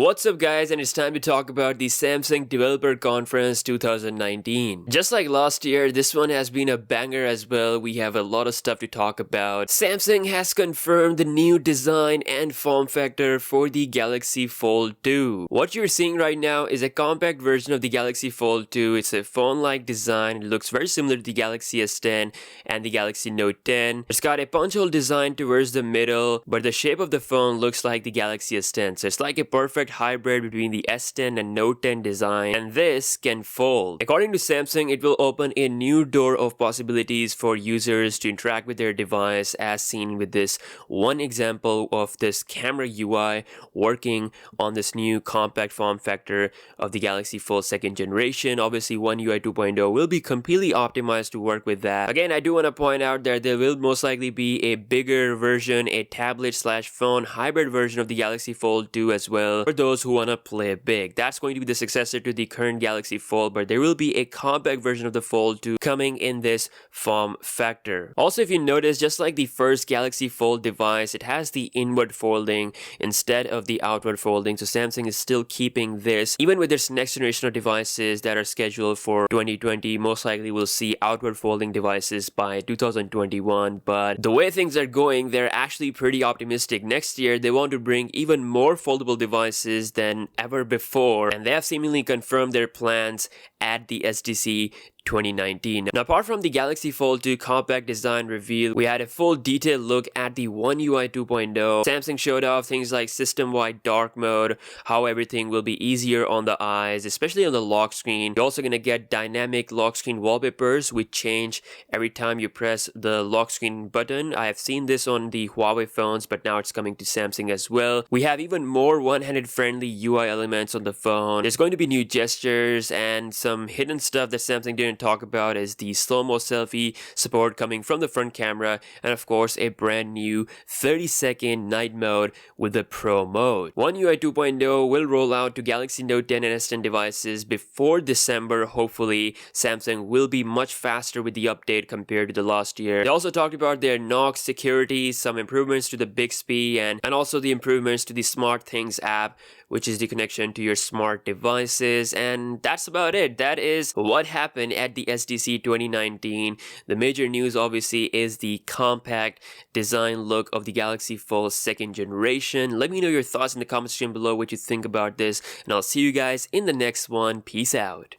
What's up guys, and it's time to talk about the Samsung Developer Conference 2019. Just like last year, this one has been a banger as well. We have a lot of stuff to talk about. Samsung has confirmed the new design and form factor for the Galaxy Fold 2. What you're seeing right now is a compact version of the Galaxy Fold 2. It's a phone-like design. It looks very similar to the Galaxy S10 and the Galaxy Note 10. It's got a punch hole design towards the middle, but the shape of the phone looks like the Galaxy S10. So it's like a perfect hybrid between the S10 and Note 10 design, and this can fold. According to Samsung, it will open a new door of possibilities for users to interact with their device, as seen with this one example of this camera UI working on this new compact form factor of the Galaxy Fold 2nd generation. Obviously, One UI 2.0 will be completely optimized to work with that. Again, I do want to point out that there will most likely be a bigger version, a tablet/phone hybrid version of the Galaxy Fold 2 as well, for those who want to play big. That's going to be the successor to the current Galaxy Fold, but there will be a compact version of the Fold 2 coming in this form factor. Also, if you notice, just like the first Galaxy Fold device, it has the inward folding instead of the outward folding. So Samsung is still keeping this. Even with its next generation of devices that are scheduled for 2020, most likely we'll see outward folding devices by 2021. But the way things are going, they're actually pretty optimistic. Next year, they want to bring even more foldable devices than ever before, and they have seemingly confirmed their plans at the SDC 2019. Now, apart from the Galaxy Fold 2 compact design reveal, we had a full detailed look at the One UI 2.0. Samsung showed off things like system-wide dark mode, how everything will be easier on the eyes, especially on the lock screen. You're also going to get dynamic lock screen wallpapers, which change every time you press the lock screen button. I have seen this on the Huawei phones, but now it's coming to Samsung as well. We have even more one-handed friendly UI elements on the phone. There's going to be new gestures and some hidden stuff that Samsung didn't talk about, as the slow-mo selfie support coming from the front camera, and of course a brand new 30-second night mode with the Pro mode. One UI 2.0 will roll out to Galaxy Note 10 and S10 devices before December. Hopefully, Samsung will be much faster with the update compared to the last year. They also talked about their Knox security, some improvements to the Bixby, and also the improvements to the Smart Things app, which is the connection to your smart devices. And that's about it. That is what happened at the SDC 2019. The major news obviously is the compact design look of the Galaxy Fold 2nd generation. Let me know your thoughts in the comment section below, what you think about this, and I'll see you guys in the next one. Peace out.